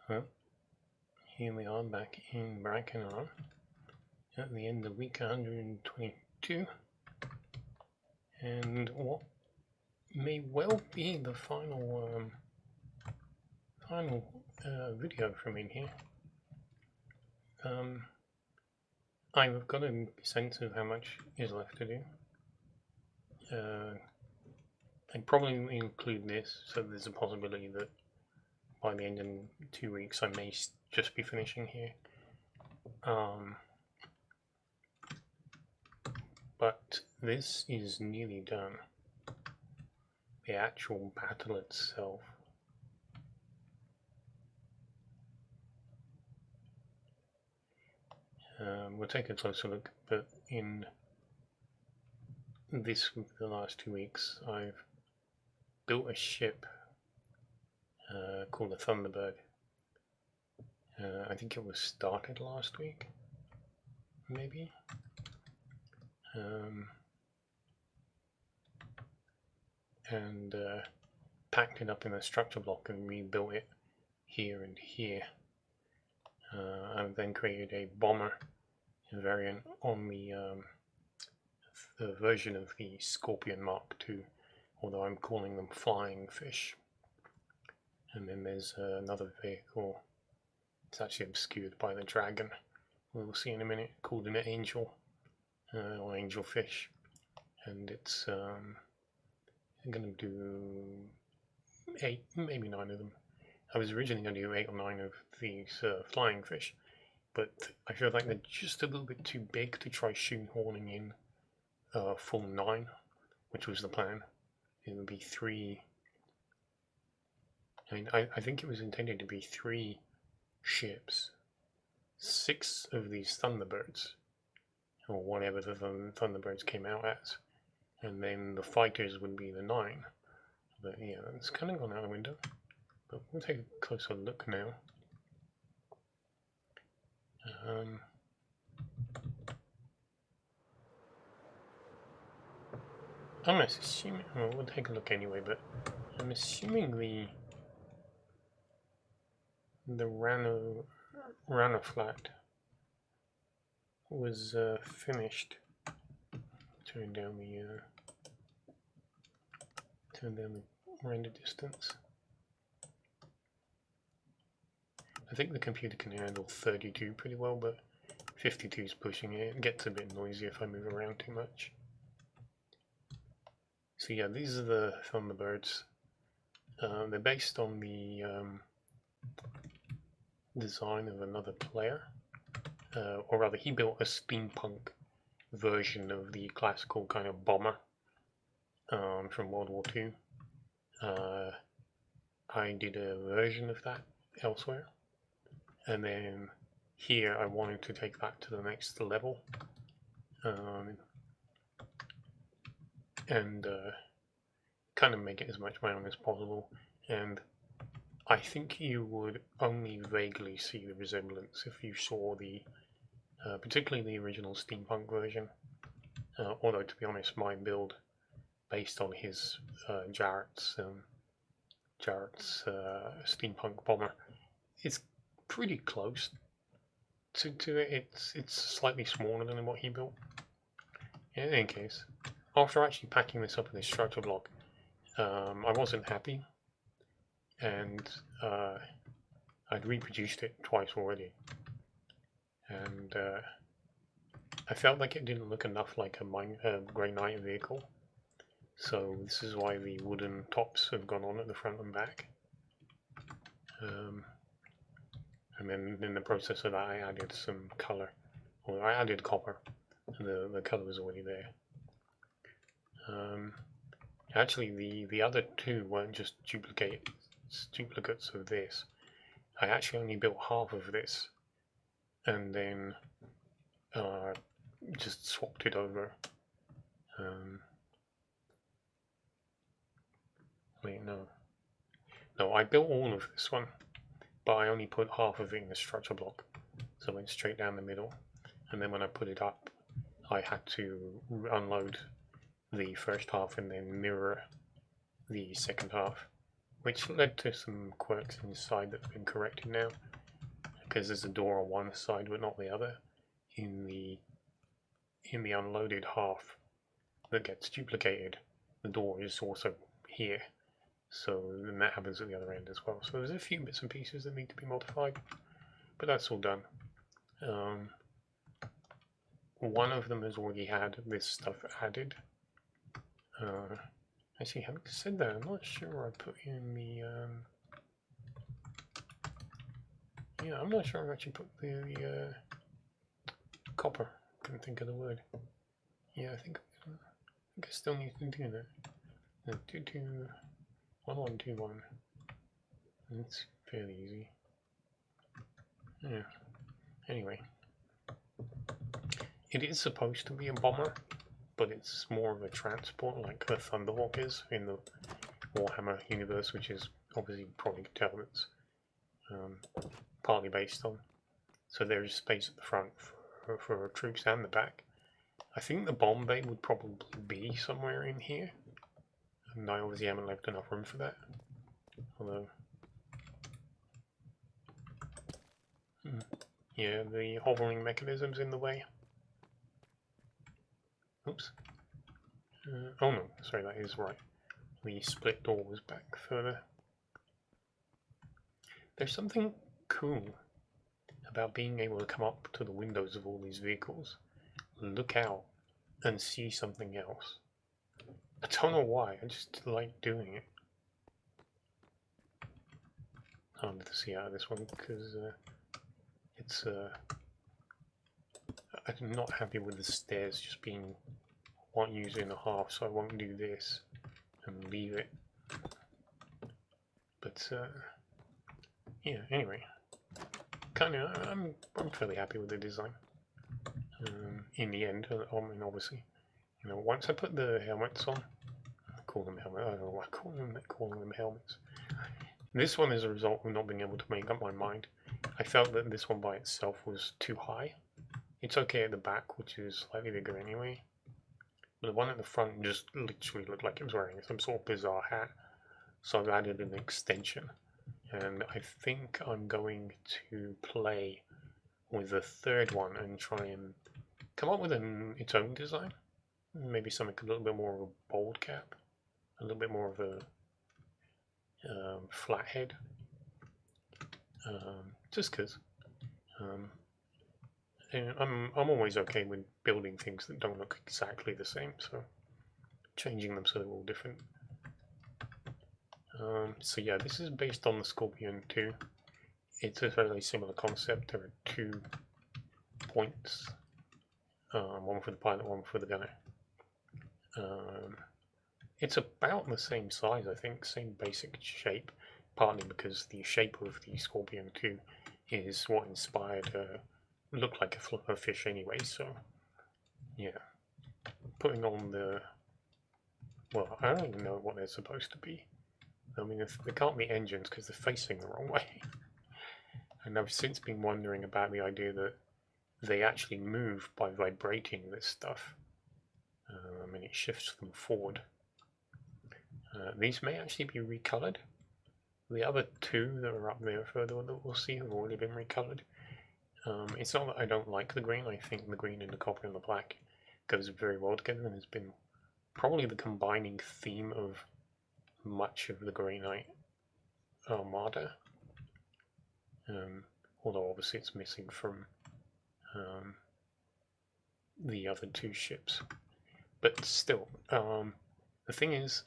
Well, here we are back in Brakenrahm at the end of week 122, and what may well be the final video from in here. I've got a sense of how much is left to do. I'd probably include this, so there's a possibility that by the end of 2 weeks I may just be finishing here. But this is nearly done. The actual battle itself. We'll take a closer look, but in the last 2 weeks, I've built a ship called the Thunderbird. I think it was started last week, maybe. And packed it up in a structure block and rebuilt it here and here. I've then created a bomber variant on the version of the Scorpion Mark II, although I'm calling them flying fish. And then there's another vehicle. It's actually obscured by the dragon. We'll see in a minute, called an angel or angelfish, and it's I'm going to do 8, maybe 9 of them. I was originally going to do 8 or 9 of these flying fish, but I feel like they're just a little bit too big to try shoehorning in full 9, which was the plan. It would be 3. I mean, I think it was intended to be 3 ships, 6 of these Thunderbirds, or whatever the Thunderbirds came out as, and then the fighters would be the 9. But yeah, it's kind of gone out the window. But we'll take a closer look now. I'm assuming, well, we'll take a look anyway, but I'm assuming the Rana flat was finished. Turn down the render distance. I think the computer can handle 32 pretty well, but 52 is pushing it. It gets a bit noisy if I move around too much. So yeah, these are the Thunderbirds. They're based on the design of another player, or rather he built a steampunk version of the classical kind of bomber from World War II. I did a version of that elsewhere, and then here I wanted to take that to the next level, and kind of make it as much my own as possible. And I think you would only vaguely see the resemblance if you saw the particularly the original steampunk version, although to be honest, my build based on his Jarrett's steampunk bomber is pretty close to it. It's slightly smaller than what he built. In any case, after actually packing this up in this structure block, I wasn't happy, and I'd reproduced it twice already, and I felt like it didn't look enough like a Grey Knight vehicle. So this is why the wooden tops have gone on at the front and back. And then in the process of that I added some colour, or I added copper. The colour was already there. Actually the other 2 weren't just duplicates of this. I actually only built half of this and then just swapped it over. Wait, no, I built all of this one, but I only put half of it in the structure block, so it went straight down the middle, and then when I put it up I had to unload the first half and then mirror the second half, which led to some quirks inside that have been corrected now, because there's a door on one side but not the other in the unloaded half that gets duplicated. The door is also here, so then that happens at the other end as well. So there's a few bits and pieces that need to be modified, but that's all done. One of them has already had this stuff added. Actually, having said that, I'm not sure I put in the yeah, I'm not sure I actually put the copper. Couldn't think of the word. Yeah, I think I still need to do that. No, 221121. It's fairly easy. Yeah. Anyway, it is supposed to be a bomber, but it's more of a transport, like the Thunderhawk is in the Warhammer universe, which is obviously probably can tell that's partly based on. So there is space at the front for troops and the back. I think the bomb bay would probably be somewhere in here, and I obviously haven't left enough room for that. Although, yeah, the hovering mechanism's in the way. Oops. Oh no, sorry, that is right. The split door was back further. There's something cool about being able to come up to the windows of all these vehicles, look out, and see something else. I don't know why, I just like doing it. Hard to see out of this one because it's I'm not happy with the stairs just being one user and a half, so I won't do this and leave it. But yeah, anyway, I'm fairly happy with the design. In the end, I mean, obviously, you know, once I put the helmets on, I call them helmets. I don't know why I calling them helmets. This one is a result of not being able to make up my mind. I felt that this one by itself was too high. It's okay at the back, which is slightly bigger anyway. But the one at the front just literally looked like it was wearing some sort of bizarre hat. So I've added an extension. And I think I'm going to play with the third one and try and come up with its own design. Maybe something a little bit more of a bold cap, a little bit more of a flat head. Just because I'm always okay with building things that don't look exactly the same, so changing them so they're all different. So yeah, this is based on the Scorpion 2. It's a fairly similar concept. There are 2 points, one for the pilot, one for the gunner. It's about the same size, I think, same basic shape, partly because the shape of the Scorpion 2 is what inspired looked like a fish anyway, so yeah. Putting on the, well, I don't even know what they're supposed to be. I mean, they can't be engines because they're facing the wrong way. And I've since been wondering about the idea that they actually move by vibrating this stuff. I mean, it shifts them forward. These may actually be recolored. The other 2 that are up there further that we'll see have already been recolored. It's not that I don't like the green. I think the green and the copper and the black goes very well together and has been probably the combining theme of much of the Grey Knight Armada. Although obviously it's missing from the other 2 ships. But still, the thing is,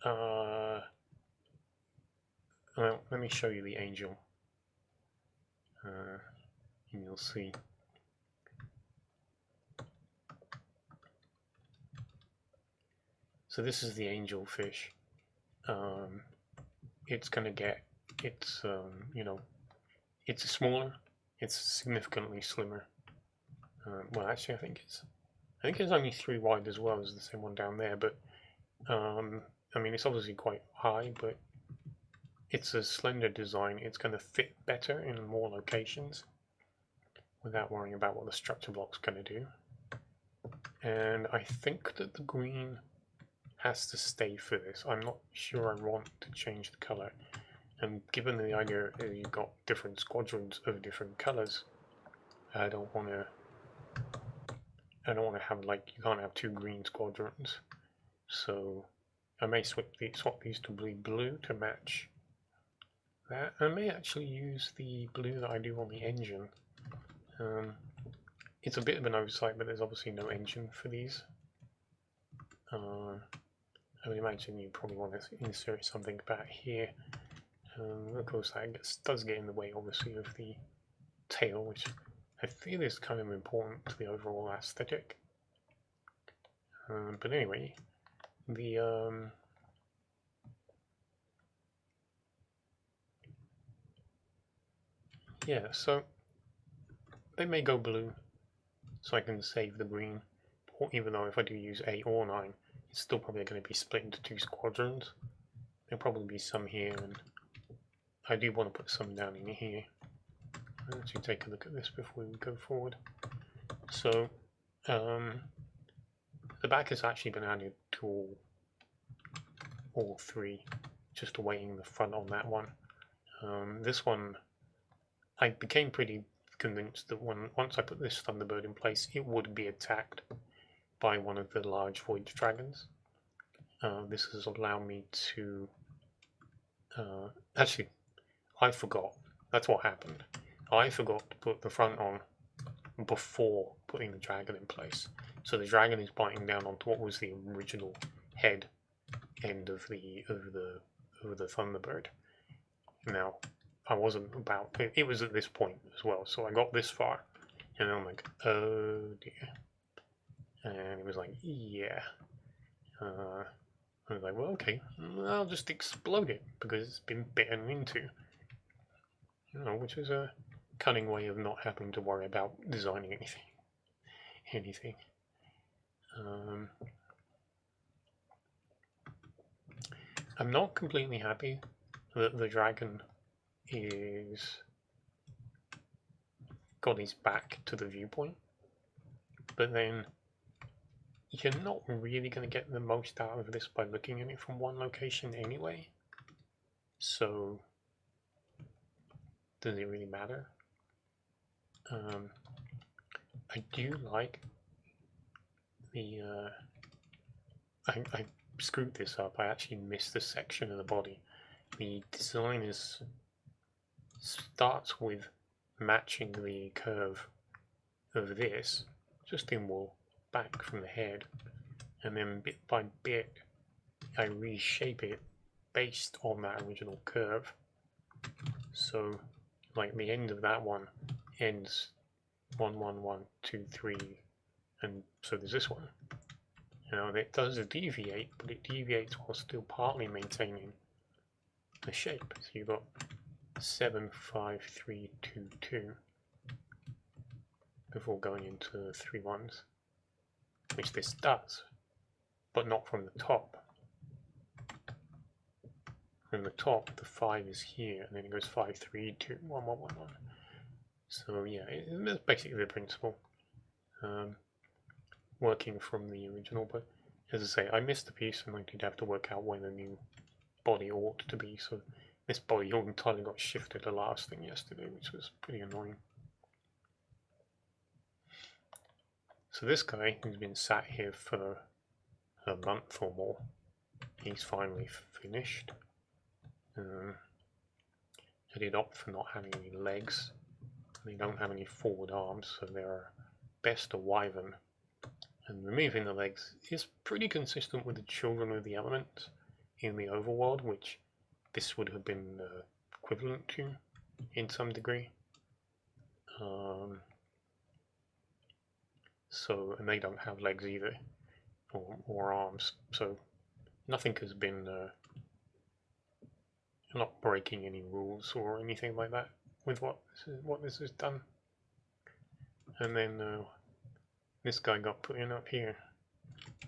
well, let me show you the Angel, and you'll see. So this is the Angel fish. It's gonna get, it's you know, it's smaller, it's significantly slimmer. Well, actually, I think it's only 3 wide as well as the same one down there. But I mean, it's obviously quite high, but it's a slender design. It's going to fit better in more locations without worrying about what the structure block's going to do. And I think that the green has to stay for this. I'm not sure I want to change the color. And given the idea that you've got different squadrons of different colors, I don't want to have, like, you can't have 2 green squadrons. So I may swap these to blue to match that. I may actually use the blue that I do on the engine. It's a bit of an oversight, but there's obviously no engine for these. I would imagine you probably want to insert something back here. Of course, that does get in the way, obviously, of the tail, which I feel is kind of important to the overall aesthetic. But anyway, the yeah, so they may go blue, so I can save the green. Or even though if I do use 8 or 9, it's still probably going to be split into 2 squadrons. There'll probably be some here, and I do want to put some down in here. Let's take a look at this before we go forward. So the back has actually been added to all 3, just awaiting the front on that one. This one, I became pretty convinced that once I put this Thunderbird in place, it would be attacked by one of the large void dragons. This has allowed me to actually, I forgot. That's what happened. I forgot to put the front on before putting the dragon in place. So the dragon is biting down onto what was the original head end of the Thunderbird. Now, I wasn't about. It was at this point as well. So I got this far, and I'm like, oh dear. And it was like, yeah. I was like, well, okay, I'll just explode it because it's been bitten into. Which is a cunning way of not having to worry about designing anything. I'm not completely happy that the dragon is got his back to the viewpoint, but then you're not really going to get the most out of this by looking at it from one location anyway. So does it really matter? I do like the I screwed this up. I actually missed the section of the body. The design starts with matching the curve of this, just in wool, back from the head, and then bit by bit I reshape it based on that original curve. So like the end of that one ends 1, 1, 1, 2, 3, and so there's this one. It does deviate, but it deviates while still partly maintaining the shape. So you've got 7, 5, 3, 2, 2 before going into 3 1s, which this does, but not from the top. From the top, the 5 is here, and then it goes 5, 3, 2, 1, 1, 1, 1. So yeah, it's basically the principle. Working from the original, but as I say, I missed a piece and I did have to work out where the new body ought to be, so this body entirely got shifted the last thing yesterday, which was pretty annoying. So this guy, who's been sat here for a month or more, he's finally finished. I did opt for not having any legs. They don't have any forward arms, so they're best a wyvern. And removing the legs is pretty consistent with the Children of the Elements in the overworld, which this would have been equivalent to in some degree. So, and they don't have legs either, or arms, so nothing has been not breaking any rules or anything like that with what this has done. And then this guy got put in up here.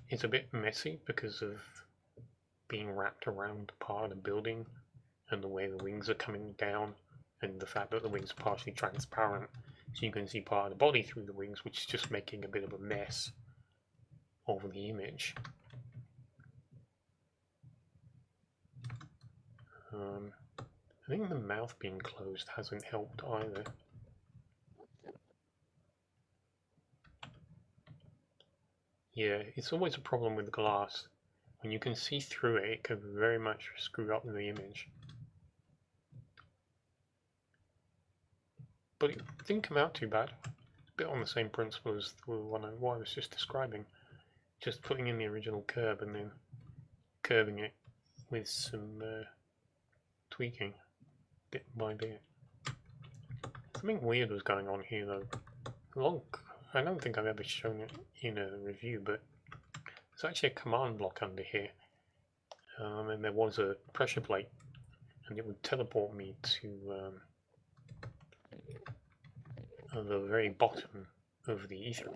It's a bit messy because of being wrapped around part of the building and the way the wings are coming down, and the fact that the wings are partially transparent, so you can see part of the body through the wings, which is just making a bit of a mess of the image. I think the mouth being closed hasn't helped either. Yeah, it's always a problem with glass. When you can see through it, it can very much screw up the image. But it didn't come out too bad. A bit on the same principle as the one I was just describing. Just putting in the original curve and then curving it with some tweaking, bit by bit. Something weird was going on here though. I don't think I've ever shown it in a review, but there's actually a command block under here. And there was a pressure plate, and it would teleport me to the very bottom of the ether.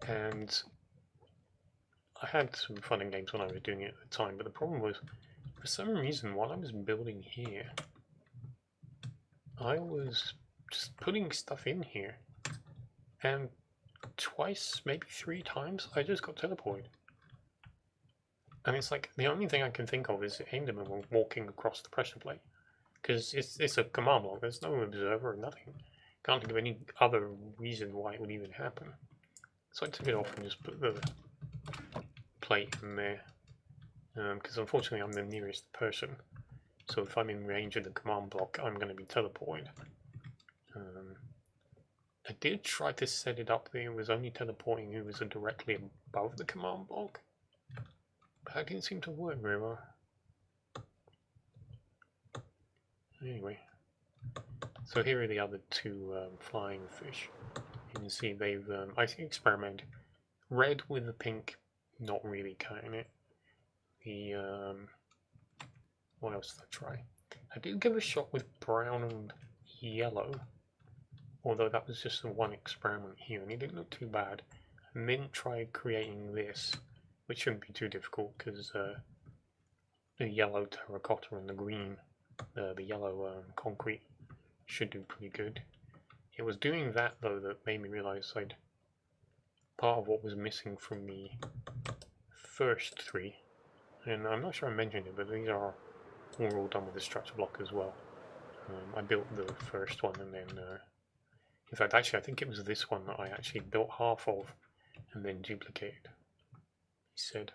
And I had some fun and games when I was doing it at the time, but the problem was, for some reason, while I was building here, I was just putting stuff in here, and twice, maybe 3 times, I just got teleported. And it's like, the only thing I can think of is Enderman walking across the pressure plate. Because it's a command block, there's no observer or nothing. Can't think of any other reason why it would even happen. So I took it off and just put the plate in there. Because unfortunately I'm the nearest person. So if I'm in range of the command block, I'm going to be teleported. I did try to set it up that it was only teleporting who was directly above the command block. But that didn't seem to work very well. Anyway, so here are the other 2 flying fish. You can see they've, I think, experimented. Red with the pink, not really cutting it. The, what else did I try? I did give a shot with brown and yellow, although that was just the one experiment here, and it didn't look too bad. And then tried creating this, which shouldn't be too difficult, because the yellow terracotta and the green, the yellow concrete, should do pretty good. It was doing that though that made me realise part of what was missing from the first 3, and I'm not sure I mentioned it, but these are all done with the structure block as well. I built the first one, and then in fact actually I think it was this one that I actually built half of and then duplicated. He said,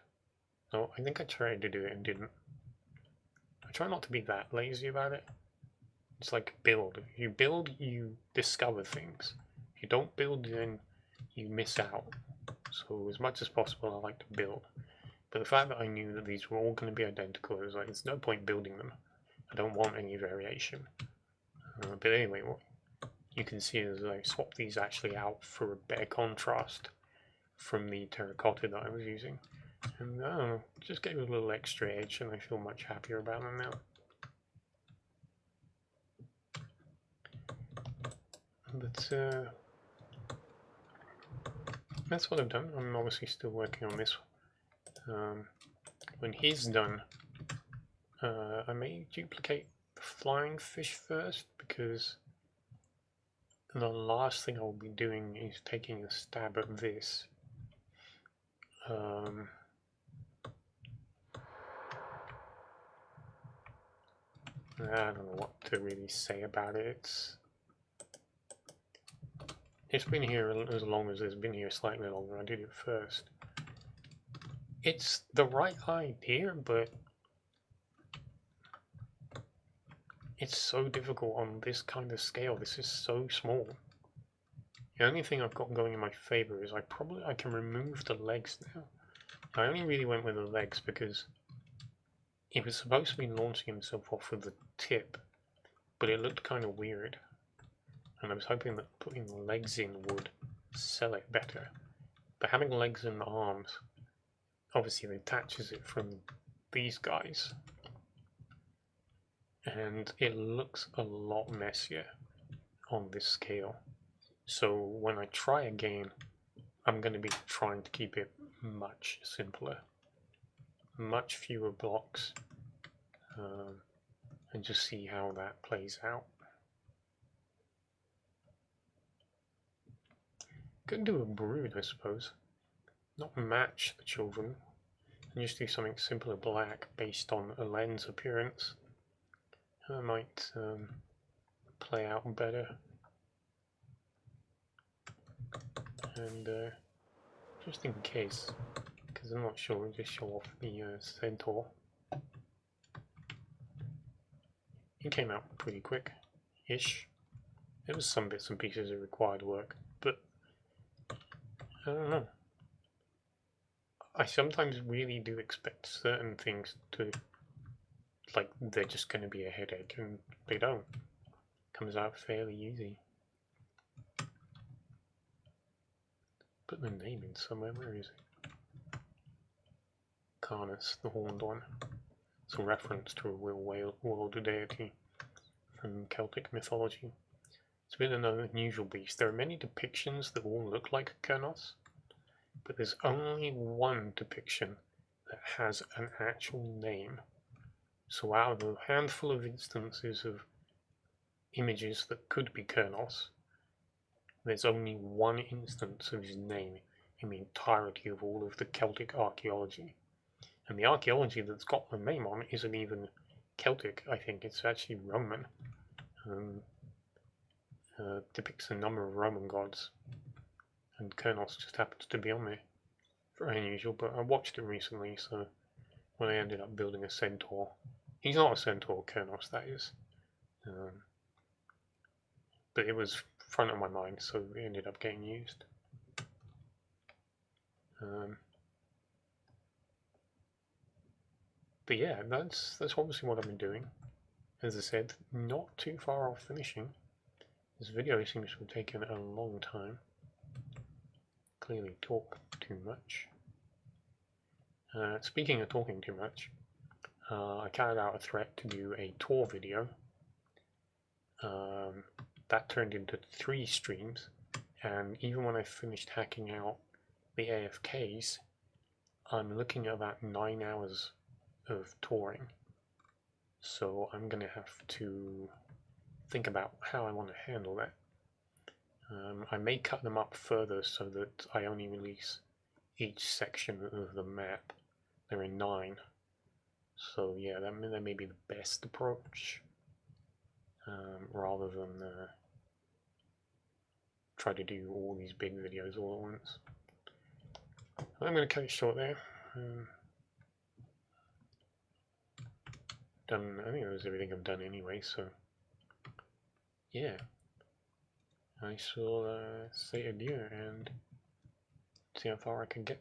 no, I think I tried to do it and didn't. I try not to be that lazy about it. It's like build. If you build, you discover things. If you don't build, then you miss out. So as much as possible, I like to build. But the fact that I knew that these were all going to be identical, it was like, it's no point building them. I don't want any variation. But anyway, what you can see is I swapped these actually out for a better contrast from the terracotta that I was using. And I don't know, just gave it a little extra edge, and I feel much happier about them now. But that's what I've done. I'm obviously still working on this one. When he's done, I may duplicate the flying fish first, because the last thing I'll be doing is taking a stab at this. I don't know what to really say about it. It's been here as long as it's been here, slightly longer. I did it first. It's the right idea, but it's so difficult on this kind of scale. This is so small. The only thing I've got going in my favor is I can remove the legs now. I only really went with the legs because it was supposed to be launching himself off with the tip, but it looked kind of weird. And I was hoping that putting the legs in would sell it better. But having legs and arms, obviously it attaches it from these guys. And it looks a lot messier on this scale. So when I try again, I'm going to be trying to keep it much simpler. Much fewer blocks. And just see how that plays out. Could do a brood, I suppose. Not match the children, and just do something simpler black based on a lens appearance. That might play out better. And just in case, because I'm not sure, we'll just show off the Centaur. It came out pretty quick-ish. There was some bits and pieces that required work, but I don't know. I sometimes really do expect certain things to, like, they're just going to be a headache, and they don't. It comes out fairly easy. Put the name in somewhere, where is it? Carnus, the horned one. It's a reference to a real world deity from Celtic mythology. It's a bit of an unusual beast. There are many depictions that all look like Kernos, but there's only one depiction that has an actual name. So out of a handful of instances of images that could be Kernos, there's only one instance of his name in the entirety of all of the Celtic archaeology. And the archaeology that's got the name on isn't even Celtic, I think it's actually Roman. Depicts a number of Roman gods, and Kernos just happens to be on there. Very unusual, but I watched it recently, so when I ended up building a Centaur, he's not a Centaur, Kernos, that is. But it was front of my mind, so it ended up getting used. But yeah, that's obviously what I've been doing. As I said, not too far off finishing. This video seems to have taken a long time. Clearly talk too much. Speaking of talking too much, I carried out a threat to do a tour video. That turned into 3 streams, and even when I finished hacking out the AFKs, I'm looking at about 9 hours of touring. So I'm going to have to think about how I want to handle that. I may cut them up further so that I only release each section of the map. There are 9. So yeah, that may be the best approach, rather than try to do all these big videos all at once. I'm going to cut it short there. I think that was everything I've done anyway, so yeah. I shall say adieu and see how far I can get.